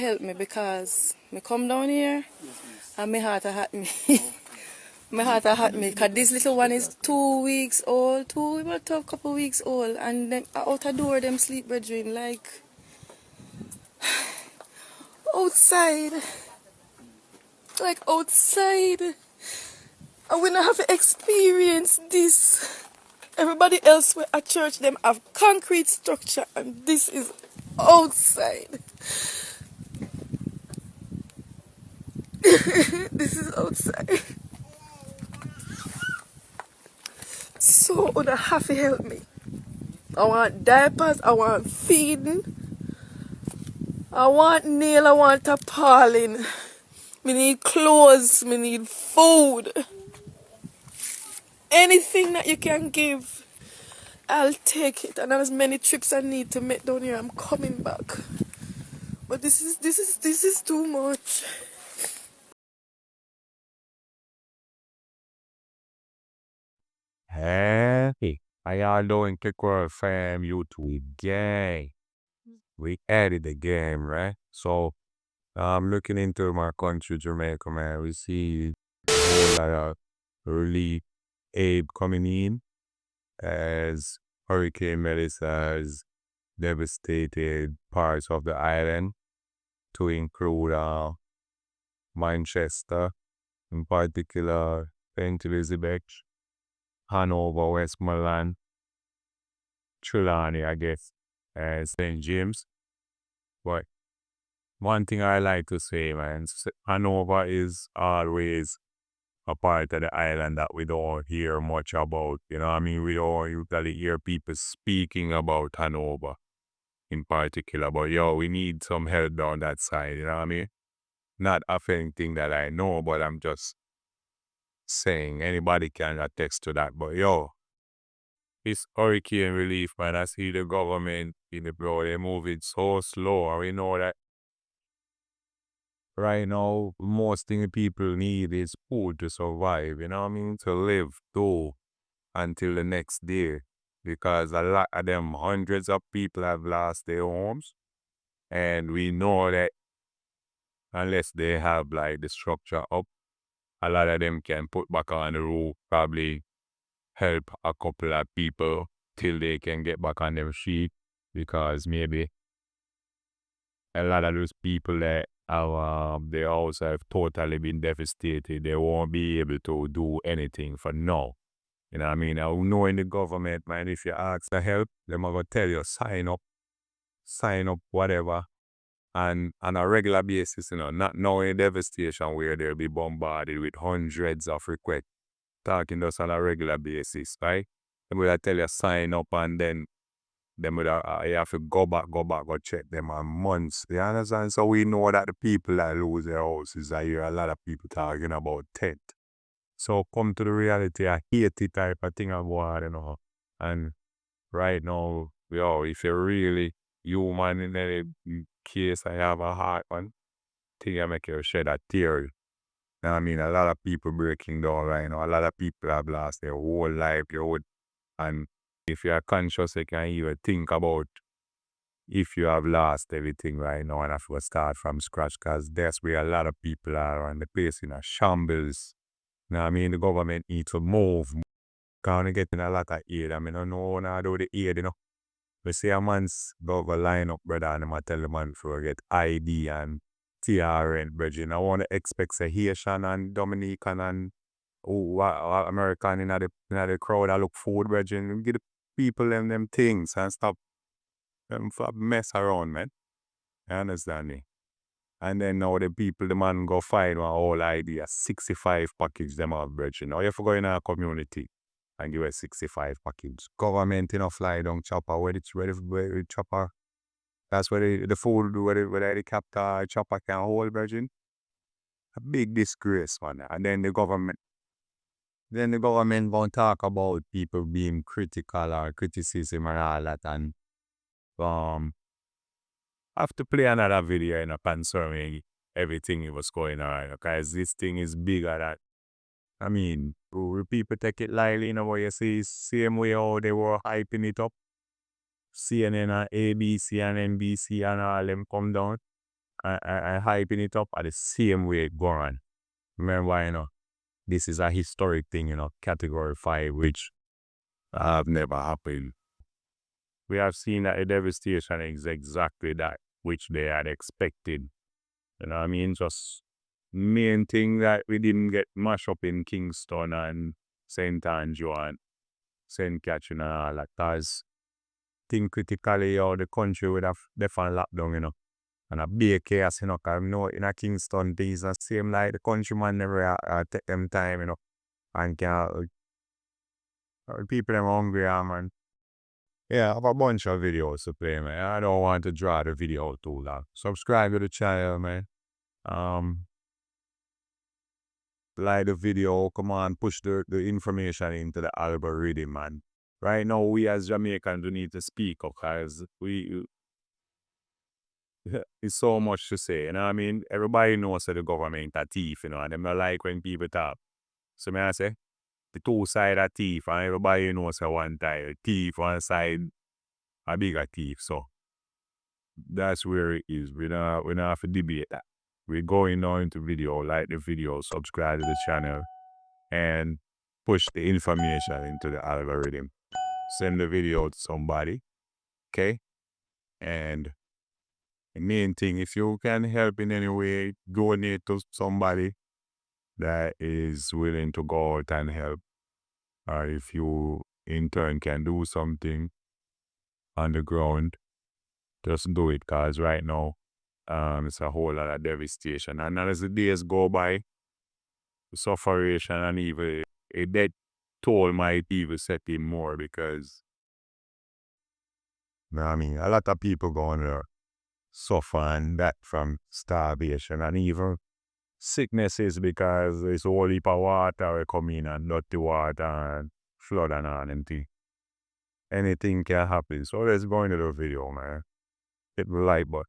help me because me come down here and my heart a hurt me. My heart a hurt me because this little one is 2 weeks old, about a couple weeks old, and then out the door them sleep brethren like outside. Like outside. And we don't have to experience this. Everybody else at church them have concrete structure and this is outside. This is outside. So you have to help me. I want diapers, I want feeding, I want nail, I want tarpaulin. Me need clothes, me need food. Anything that you can give, I'll take it. And as many trips I need to make down here, I'm coming back. But this is too much. Hey, how y'all doing? Kick World fam, YouTube gang. We added the game, right? So I'm looking into my country, Jamaica, man. We see a whole lot of relief aid coming in as Hurricane Melissa has devastated parts of the island, to include Manchester, in particular, St. Elizabeth, Hanover, Westmoreland, Trelawney, I guess, and St. James. But one thing I like to say, man, Hanover is always a part of the island that we don't hear much about. You know what I mean? We don't usually hear people speaking about Hanover in particular. But yo, we need some help down that side, you know what I mean? Not offending that I know, but I'm just saying anybody can attest to that. But yo, this hurricane relief, man, I see the government in the bro, they moving so slow. And we know that right now, most thing people need is food to survive, you know what I mean? To live through until the next day. Because a lot of them, hundreds of people have lost their homes. And we know that unless they have like the structure up, a lot of them can put back on the roof, probably help a couple of people till they can get back on their feet. Because maybe a lot of those people that have their house have totally been devastated. They won't be able to do anything for now. You know what I mean? I know in the government, man, if you ask for help, they're going to tell you, sign up, whatever. And on a regular basis, you know, not knowing devastation where they'll be bombarded with hundreds of requests, talking to us on a regular basis, right? They will tell you, sign up, and then them would you have to go back, go check them on months. You understand? So we know that the people that lose their houses, I hear a lot of people talking about tent. So come to the reality, I hate it type of thing about, you know. And right now, yo, if you're really human in any case, I have a heart, man, thing I make you shed a tear. You know what I mean? A lot of people breaking down right now. A lot of people have lost their whole life, and if you're conscious, you can even think about if you have lost everything right now and have to start from scratch, because that's where a lot of people are, and the place in a shambles. You know what I mean? The government needs to move. Because they're getting a lot of aid. I mean, I don't know how to do the aid, you know. We see a man's go line up, brother, and I tell the man to get ID and TRN, brother. I want to expect say Haitian and Dominican and American in the crowd that look food, brother. Give the people them things and stop them for mess around, man. You understand me? And then now the people, the man go find one whole idea, 65 package them have, brethren. Now you have to go in our community and give a 65 package. Government, you know, fly down chopper, where the chopper, that's where the food, where the helicopter chopper can hold, brethren. A big disgrace, man. And then the government won't talk about people being critical or criticism and all that, and I have to play another video in a concerning everything was going on, because this thing is bigger than, I mean, people take it lightly, you know what you see, same way how they were hyping it up. CNN and ABC and NBC and all them come down. I hyping it up at the same way it go on. Remember, this is a historic thing, Category 5, which have never happened. We have seen that the devastation is exactly that which they had expected. You know what I mean? Just main thing that we didn't get mashed up in Kingston and St. Andrew and St. Catherine and all that. Because think critically how the country would have definitely lockdown, And a big chaos, because in a Kingston, things the same like the countryman never take them time, and people them hungry, man. Yeah, I have a bunch of videos to play, man. I don't want to draw the video too long. Subscribe to the channel, man. Like the video, come on, push the information into the algorithm, man. Right now, we as Jamaicans, we need to speak up, because it's so much to say, you know what I mean? Everybody knows that the government a thief, and them not like when people talk. So may I say, the two side are thief, and everybody knows that one side thief, one side a bigger thief. So that's where it is. We don't have to debate that. We're going now into video, like the video, subscribe to the channel, and push the information into the algorithm. Send the video to somebody, okay? And the main thing, if you can help in any way, donate to somebody that is willing to go out and help. Or if you in turn can do something on the ground, just do it, because right now it's a whole lot of devastation. And as the days go by, the suffering and even a death toll might even set in more, because I mean a lot of people going to suffer and that from starvation and even sicknesses, because there's a whole heap of water will come in and dirty water and flood and all empty. Anything can happen. So let's go into the video, man. Hit the like button.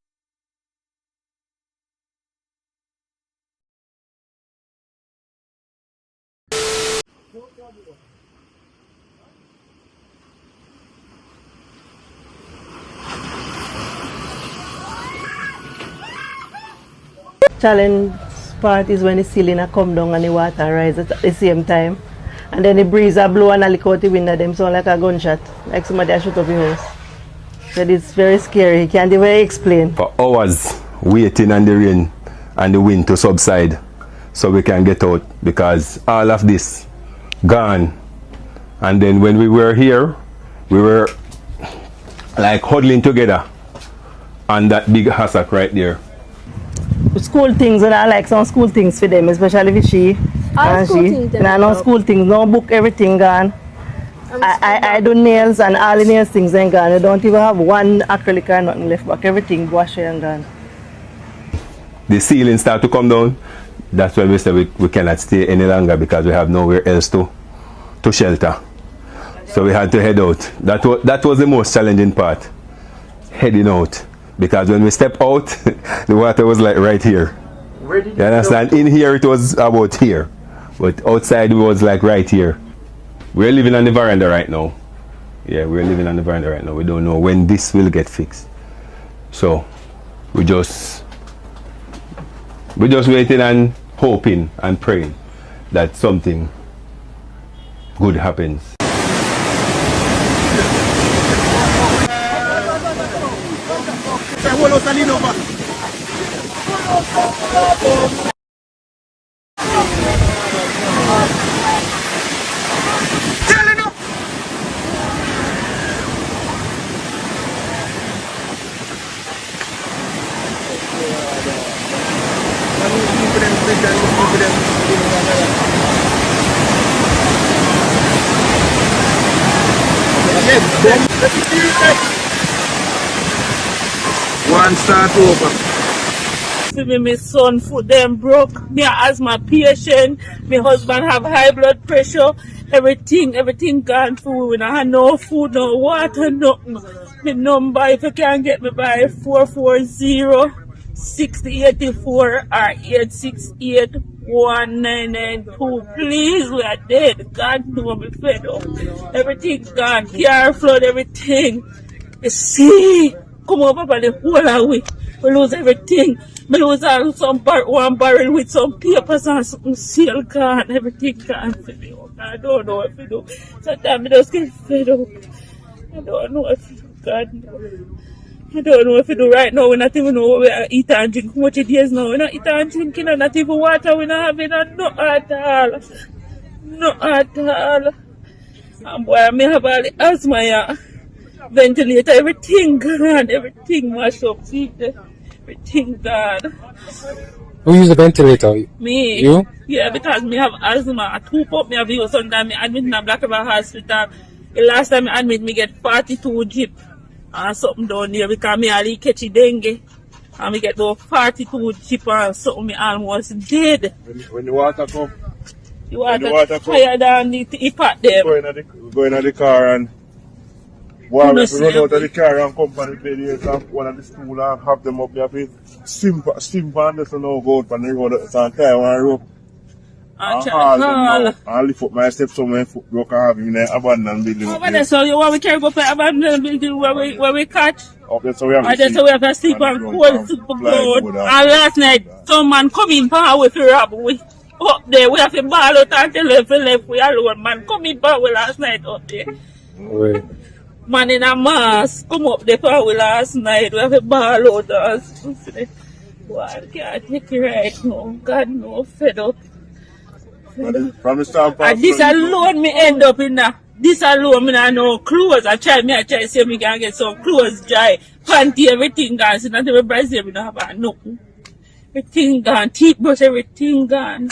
Challenge part is when the ceiling a come down and the water rise at the same time. And then the breeze a blow and a lick out the window, them sound like a gunshot, like somebody a shoot up your house. So it's very scary, you can't even explain. For hours waiting on the rain and the wind to subside so we can get out, because all of this gone. And then when we were here, we were like huddling together on that big hassock right there. School things, and I like some school things for them, especially with she. All school things. No school things, no book, everything gone. I do nails and all the nails things ain't gone. You don't even have one acrylic or nothing left back. Everything washed and gone. The ceiling start to come down. That's when we said we cannot stay any longer, because we have nowhere else to shelter. So we had to head out. That was the most challenging part, heading out. Because when we step out, the water was like right here. You understand? In here it was about here. But outside it was like right here. We're living on the veranda right now. Yeah, we're living on the veranda right now. We don't know when this will get fixed. So we just waiting and hoping and praying that something good happens. One start over. Me, my son foot them broke. Me asthma patient. My husband have high blood pressure. Everything gone through. We don't have no food, no water, nothing. My number, if you can get me by 440-6084 or 868-1992. Please, we are dead. God know me fed up. Everything gone. Car flood, everything. You see? come over for the whole of we. We lose everything. We lose all one barrel with some papers and something seal gone. Everything gone for me. I don't know what to do. Sometimes I just get fed up. I don't know what to do. God knows. I don't know what to do right now. We not even know what we eat and drink. How much it is now? We not eat and drink, not even water. We not having no at all. No at all. And boy, I may have all the asthma, yeah. Ventilator, everything gone. Everything mashed up. See, everything gone. Who use the ventilator? Me. You? Yeah, because me have asthma. I took up me have you sometimes me admit in a Black River Hospital. The last time I admit me get 42 drip and something down there because me ali catch dengue. And me get those 42 drip and something me almost dead. When the water come, The water higher than the pot them. go in the car and while we run out of the car and come from the bed and one of the stool and have them up there for steam on this and now go out on the road and tie one rope. And lift up my steps so my foot broke and have him in an abandoned building. Over there, so you want we carry go for abandoned building where we catch? Okay, so we have to sleep on cold super ground. And last night, some man come in power with a rob. We up there, we have to ball out and tell them to left we alone. Man come in power last night up there. Right. Man in a mask come up there power last night. We have to ball out and boy, I can't take it right now. God no, fed up. From the standpoint. And this alone me end up in that. This alone me no clothes. I try to see me can get some clothes dry. Panty, everything gone. So not even Brazil me don't have nothing. Everything gone. Teeth brush, everything gone.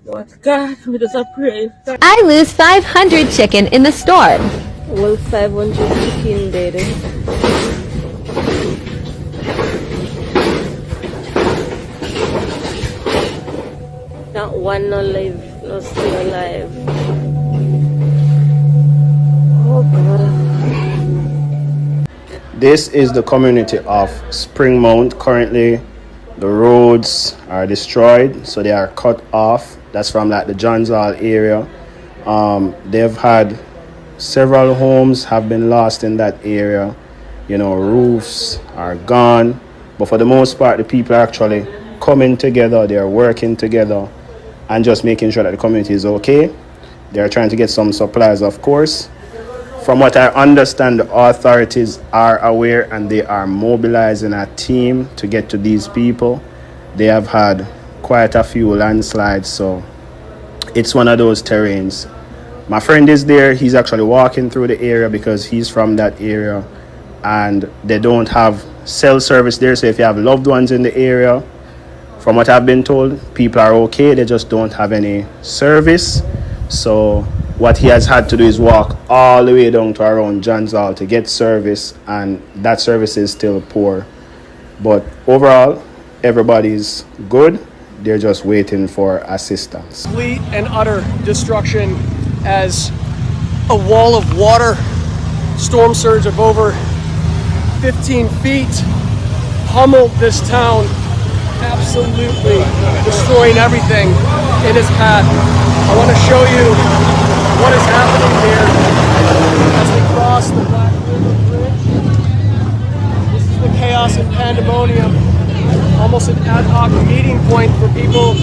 But God, we just pray. I lose 500 chicken in the store. Well, 500 chicken there. Not one no live, no still alive. Oh God. This is the community of Springmount. Currently, the roads are destroyed, so they are cut off. That's from like the Johns Hall area. They've had several homes have been lost in that area. You know, roofs are gone. But for the most part, the people are actually coming together. They are working together and just making sure that the community is okay. They are trying to get some supplies, of course. From what I understand, the authorities are aware and they are mobilizing a team to get to these people. They have had quite a few landslides, so it's one of those terrains. My friend is there. He's actually walking through the area because he's from that area, and they don't have cell service there. So if you have loved ones in the area, from what I've been told, people are okay. They just don't have any service. So what he has had to do is walk all the way down to around Johns Hall to get service, and that service is still poor. But overall, everybody's good. They're just waiting for assistance. Complete and utter destruction as a wall of water, storm surge of over 15 feet, pummeled this town, absolutely destroying everything in its path. I want to show you what is happening here as we cross the Black River Bridge. This is the chaos and pandemonium, almost an ad hoc meeting point for people,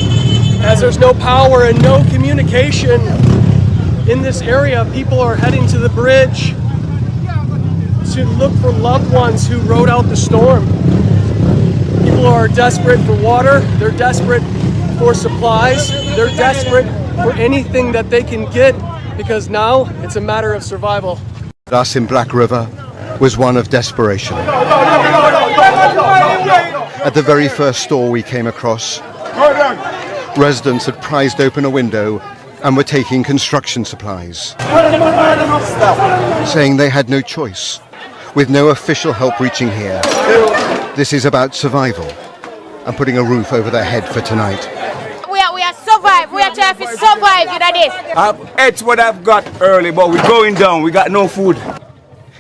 as there's no power and no communication in this area. People are heading to the bridge to look for loved ones who rode out the storm. People are desperate for water, they're desperate for supplies, they're desperate for anything that they can get, because now it's a matter of survival. Us in Black River was one of desperation. At the very first store we came across, residents had prized open a window and were taking construction supplies, saying they had no choice, with no official help reaching here. This is about survival and putting a roof over their head for tonight. We are survive. We are trying to survive, you know this. It's what I've got early, but we're going down. We got no food.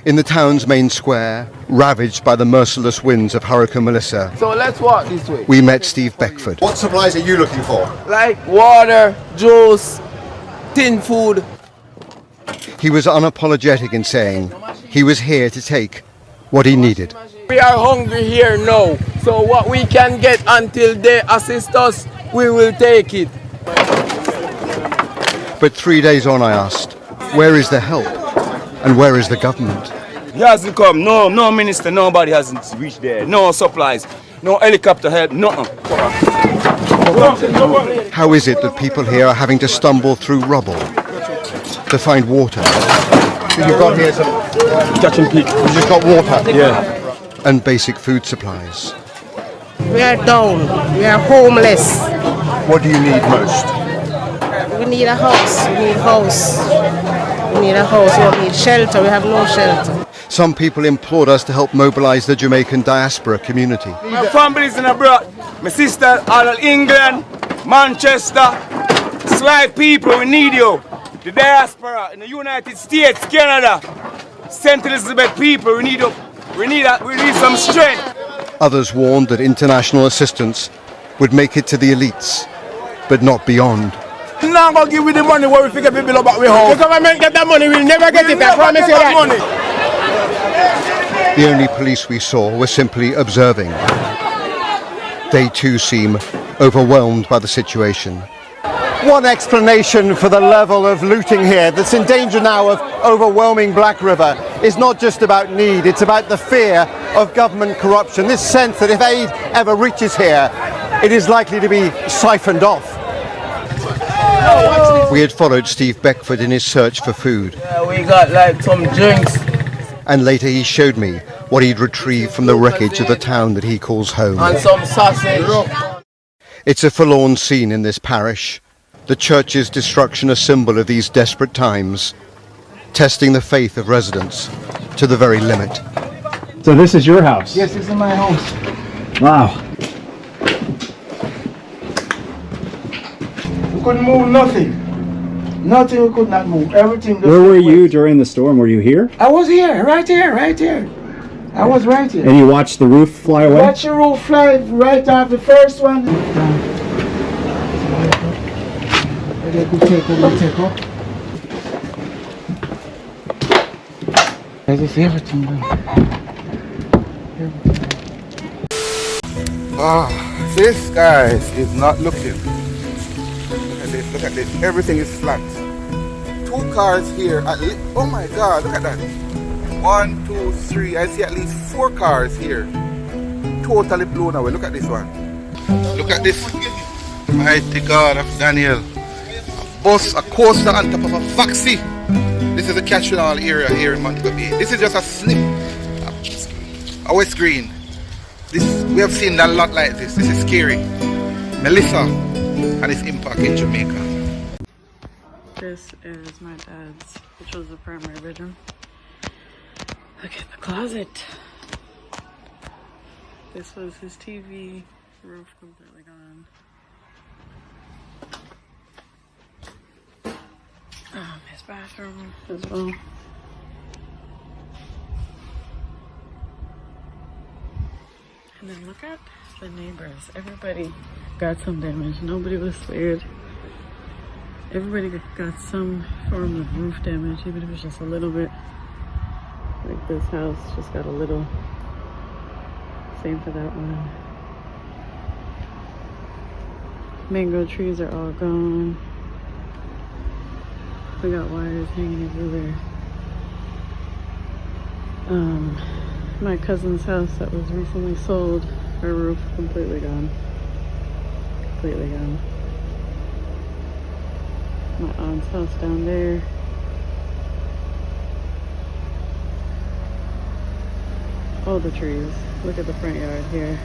In the town's main square, ravaged by the merciless winds of Hurricane Melissa, So let's walk this way. we met Steve Beckford. What supplies are you looking for? Like water, juice, tin food. He was unapologetic in saying he was here to take what he needed. We are hungry here now, so what we can get until they assist us, we will take it. But 3 days on, I asked, where is the help? And where is the government? He hasn't come. No minister, nobody hasn't reached there. No supplies, no helicopter help, nothing. How is it that people here are having to stumble through rubble to find water? So you've got here some catching peak. You just got water? Yeah. And basic food supplies. We are down. We are homeless. What do you need most? We need a house. We need a house. We need a house. We need shelter. We have no shelter. Some people implored us to help mobilize the Jamaican diaspora community. My family is in abroad. My sister all in England, Manchester. Sly people, we need you. The diaspora in the United States, Canada, St. Elizabeth people, we need you. We need some strength. Others warned that international assistance would make it to the elites, but not beyond. We're not going to give you the money where we figure people about we house. The government get that money, we'll never get it. I promise you that. The only police we saw were simply observing. They too seem overwhelmed by the situation. One explanation for the level of looting here that's in danger now of overwhelming Black River is not just about need, it's about the fear of government corruption. This sense that if aid ever reaches here, it is likely to be siphoned off. We had followed Steve Beckford in his search for food. We got like some drinks. And later he showed me what he'd retrieved from the wreckage of the town that he calls home. And some sausage. It's a forlorn scene in this parish. The church's destruction a symbol of these desperate times, testing the faith of residents to the very limit. So this is your house? Yes, this is my house. Wow. We couldn't move nothing. Nothing we could not move. Everything. Where were you during the storm? Were you here? I was here, right here. I was right here. And you watched the roof fly away? Watch the roof fly right off the first one. Take up. I just see everything. This, guys, is not looking. Look at this. Everything is flat. 2 cars here. Oh my God, look at that. 1, 2, 3. I see at least 4 cars here. Totally blown away. Look at this one. Look at this. Mighty God of Daniel. A coaster on top of a vaxi. This is a catch-all area here in Montego Bay. This is just a snip. A West Green. We have seen a lot like this. This is scary. Melissa and its impact in Jamaica. This is my dad's, which was the primary bedroom. Look at the closet. This was his TV. Roof completely gone. His bathroom as well. And then look at the neighbors. Everybody got some damage. Nobody was spared. Everybody got some form of roof damage, even if it's just a little bit. Like this house just got a little. Same for that one. Mango trees are all gone. We got wires hanging everywhere. My cousin's house that was recently sold, her roof completely gone. Completely gone. My aunt's house down there. All the trees. Look at the front yard here.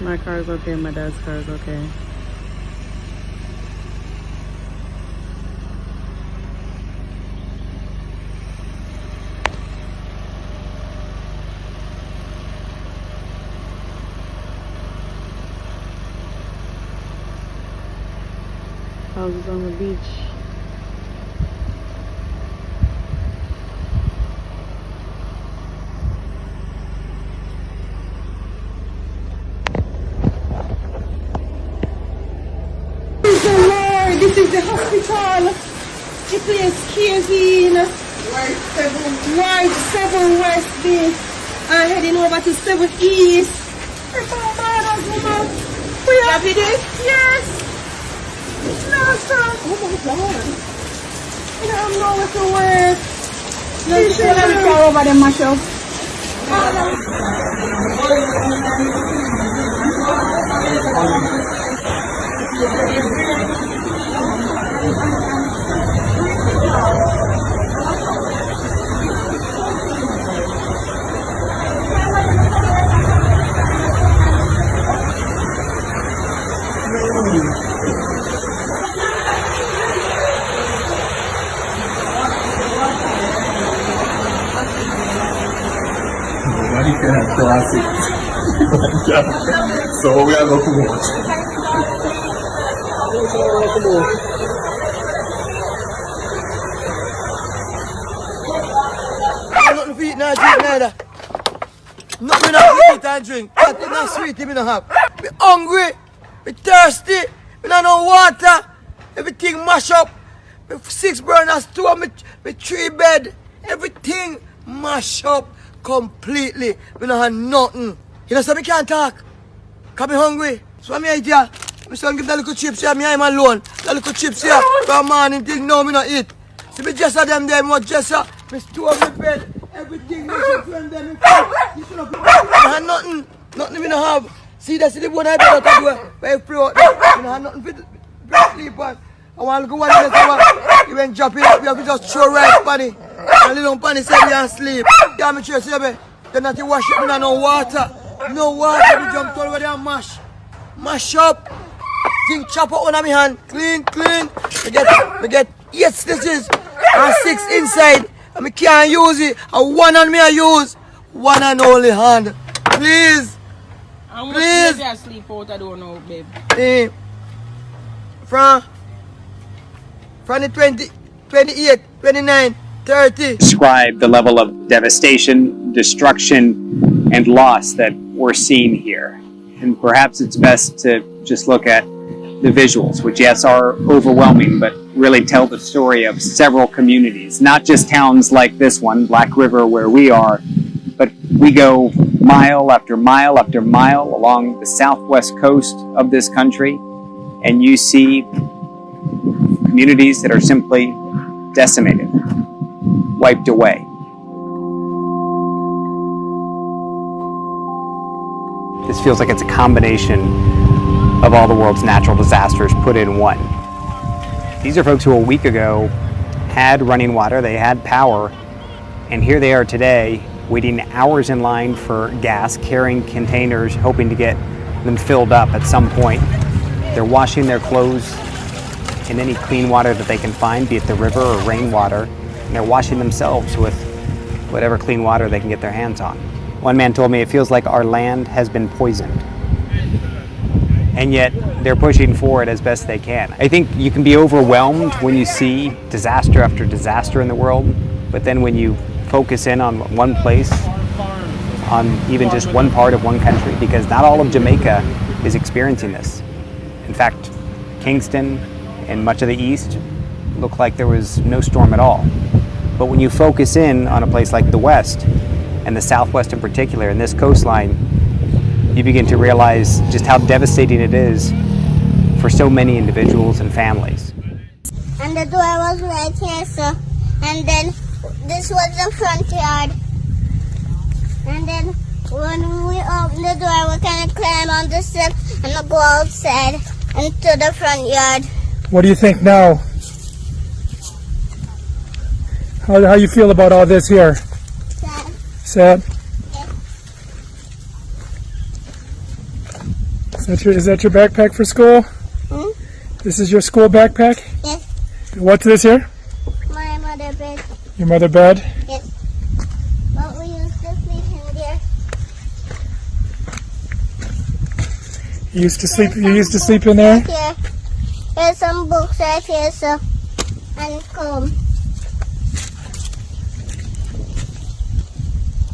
My car's okay, my dad's car is okay. Houses on the beach. This is the hospital. The place caves in. Ward 7 West Bay. I'm heading over to 7 East. We have it? Yes. Last time. Oh my God. I don't know what to wear. You should have it over the mash up. Classic. So we are going to watch. Nothing to eat, not drink neither. Nothing to eat and drink. Nothing not sweet, me no have. Me hungry, me thirsty, me no know water. Everything mash up. Me 6 burners, 2 of me 3 bed. Everything mash up completely. Me no have nothing. You know so me can't talk. Cause me hungry. So me eat here. Me son give that little chips here, me I'm alone. That little chips here. From morning till now me no eat. See me just a them there, me just a me stew up my bed. Everything me should friend them. Me have nothing. Nothing me no have. See that's the one I better to do. Very free out there. Me no have nothing for sleep on. I want to go one day so you went drop it up, you have to just throw right funny. And little funny say me and sleep. Yeah, me sure say me. Then not to wash it, me no water. No water, me jump all over there and mash. Mash up. Thing chop out on my hand. Clean. Me get 8 stitches and 6 inside. And me can't use it. And 1 hand me I use. 1 hand only hand. Please. How much Please. did you sleep out? I don't know, babe. From the 20, 28, 29, 30. Describe the level of devastation, destruction, and loss that we're seeing here. And perhaps it's best to just look at the visuals, which yes are overwhelming, but really tell the story of several communities, not just towns like this one, Black River, where we are, but we go mile after mile after mile along the southwest coast of this country, and you see communities that are simply decimated, wiped away. This feels like it's a combination of all the world's natural disasters put in one. These are folks who a week ago had running water, they had power, and here they are today waiting hours in line for gas, carrying containers, hoping to get them filled up at some point. They're washing their clothes in any clean water that they can find, be it the river or rainwater, and they're washing themselves with whatever clean water they can get their hands on. One man told me it feels like our land has been poisoned, and yet they're pushing forward as best they can. I think you can be overwhelmed when you see disaster after disaster in the world, but then when you focus in on one place, on even just one part of one country, because not all of Jamaica is experiencing this. In fact, Kingston and much of the east looked like there was no storm at all. But when you focus in on a place like the West, and the Southwest in particular, and this coastline, you begin to realize just how devastating it is for so many individuals and families. And the door was right here, sir. And then this was the front yard. And then when we open the door, we can climb on the step and go outside into the front yard. What do you think now? How you feel about all this here? Sad. Is that your backpack for school? Hmm? This is your school backpack? Yes. What's this here? My mother bed. Your mother bed? Yes. But we used to sleep in there. You used to sleep in there? Here. There's some books right here, sir. And comb.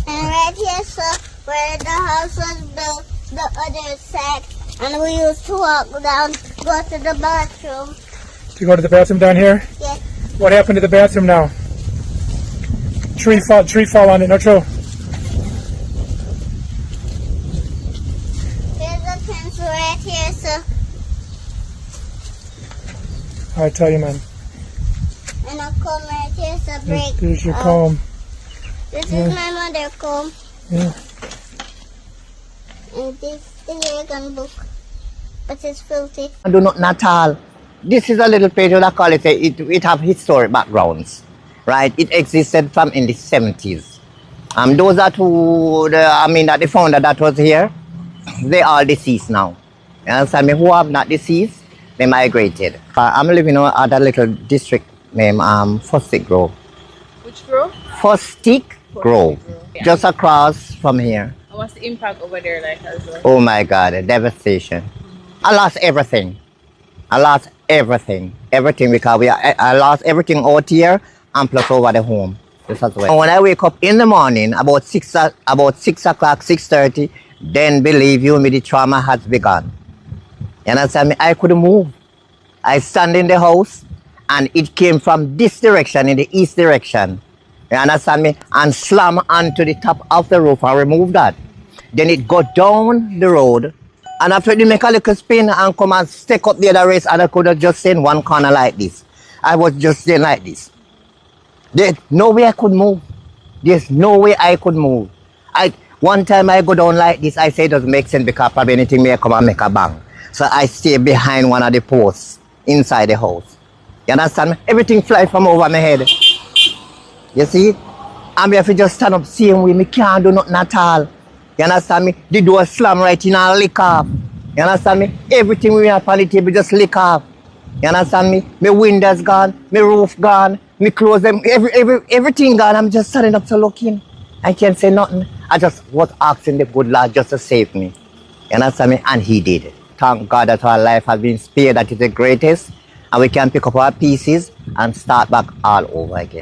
And right here, sir, where the house was built, the other side. And we used to walk down, go to the bathroom. Do you go to the bathroom down here? Yes. What happened to the bathroom now? Tree fall on it, no true. fence right here, sir. I tell you, man. And a comb right here, sir. Break. There's your comb. This Yeah. is my mother comb. Yeah. And this is the Yeargan book. But it's filthy. I do not at all. This is a little place that I call it, it have historic backgrounds, right? It existed from in the 70s. Those that the founder that was here, they are deceased now. You understand me? Who have not deceased, they migrated. I'm living at a little district named Fostic Grove. Which grove? Fostic Grove, Yeah. just across from here. And what's the impact over there like as well? Oh my God, a devastation. I lost everything. I lost everything. Everything because I lost everything out here and plus over the home. This as well. When I wake up in the morning about 6 o'clock, 6:30, then believe you me, the trauma has begun. You understand me? I couldn't move. I stand in the house and it came from this direction, in the east direction. You understand me? And slam onto the top of the roof and remove that. Then it go down the road. And after they make a little spin and come and stick up the other race, and I could have just stayed in one corner like this. I was just staying like this. There's no way I could move. There's no way I could move. One time I go down like this, I say it doesn't make sense because probably anything may come and make a bang. So I stay behind one of the posts inside the house. You understand me? Everything fly from over my head. You see? And if you just stand up same way, me can't do nothing at all. You understand me? The door slam right in and lick off. You understand me? Everything we have on the table just lick off. You understand me? My windows gone, my roof gone, my clothes, everything gone. I'm just standing up to looking. I can't say nothing. I just was asking the good Lord just to save me. You understand me? And he did. Thank God that our life has been spared, that is the greatest. And we can pick up our pieces and start back all over again.